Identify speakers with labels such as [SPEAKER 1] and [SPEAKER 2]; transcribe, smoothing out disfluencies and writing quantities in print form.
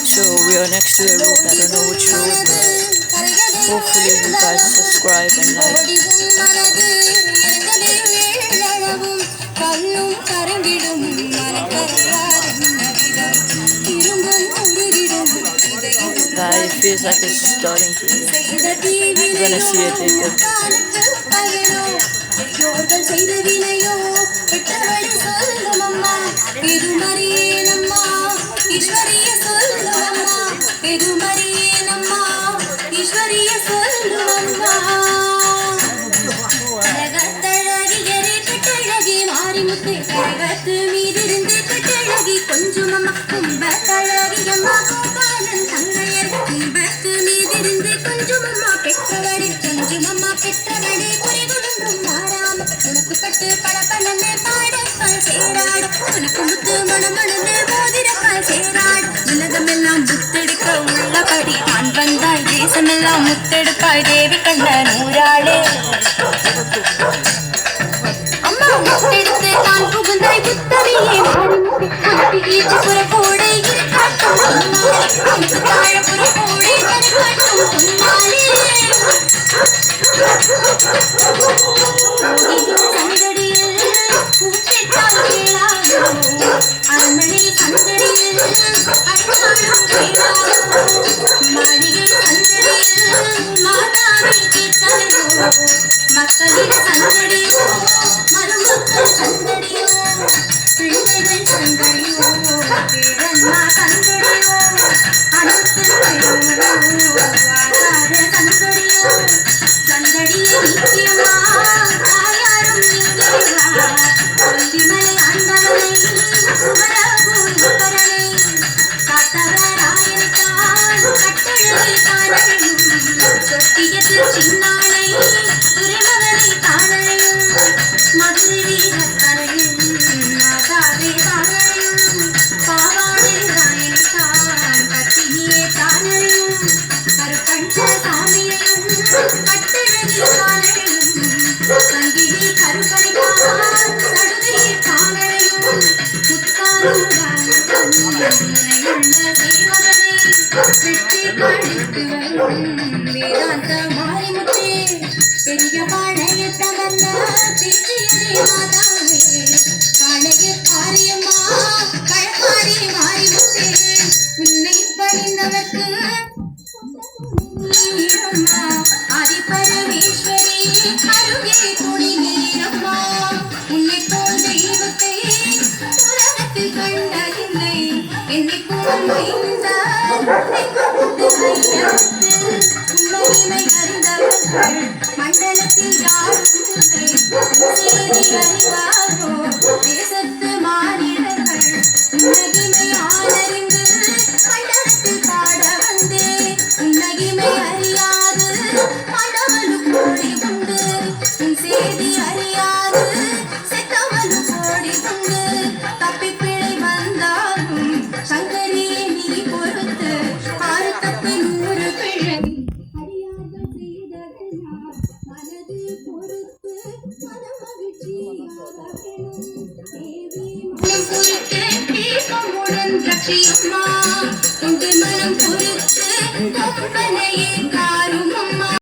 [SPEAKER 1] So we are next to a road. I don't know which road, but hopefully you guys subscribe and like. That it feels like it's starting to. You're gonna see it later. தேசமெல்லாம் முத்தெடுப்பாய் தேவி கண்ட நூறாளே அம்மா முத்தெடுத்து தான் புகுந்தாய் புத்தரியே புற கோடை தாழ புற கோடை காட்டும் பொன்னாலே சந்தடியில் பூச்சிட்டால் கேளாதோ அரண்மனை சந்தடியில் அடையாளம் கேளாதோ மாளிகை மாதாவை கேட்டாயோ மக்களின் சந்தடியோ மருமக்கள் சந்தடியோ பிள்ளைகள் சந்தடியோ பேரன்மா சந்தடியோ அனுப்பியோ ஆதார சந்தடியோ சந்தடியை நீக்கியம்மா தாயாரும் நீங்கியவா கொல்லிமலை ஆண்டவனை குமரகோயிப்பரனை காத்தவராயனைத்தான் கட்டழகை காணலையும் தொட்டியத்தில் சின்னாளை துறைமகனை காணலையும் மதுரை வீரக்கரையும் மாதாவே காணலையும் பாவாடை ராயனைத்தான் பத்தினியே காணலையும் கருப்பண்ட சாமியையும் கட்டழகை காணலையும் சங்கிலி கருப்பனைத்தான் சடுதியை காணலையும் முத்தாலும் வேதாந்த மாரிமுத்தே பெரிய பாளையத்த வந்த பிச்சியரே மாதாவே காளைய காரியம்மா கழப்பாரி மாரிமுத்தே உன்னை பணிந்தவர்க்கு ஆதிபரமேஸ்வரி அருகே துணி நீரம்மா உன்னை போல் தெய்வத்தை உலகத்தில் கண்டதில்லை என்னை போல் உண்மையினை அறிந்தவர்கள் மண்டலத்தில் யாரும் இல்லை செய்தி அறிவாரோ தேசத்து மாநிலங்கள் உன்னகிமை ஆனறிந்து மண்டலத்தில் பாட வந்தே உன்னகிமை அறியாது மணவலு கோடி உண்டு உன் செய்தி அறியாது செத்தவலு கோடி உண்டு தப்பிப்பிழை வந்தாலும் சங்கரியே நீ பொறுத்து ஆறு தப்பி 100 பிழை அறியாத செய்ததெல்லாம் மனது பொறுத்து மனமகிழ்ச்சியாக தேவி மனம் பொறுத்து தீபமுடன் ரட்சியம்மா உங்கள் மனம் பொறுத்து கொப்பனையே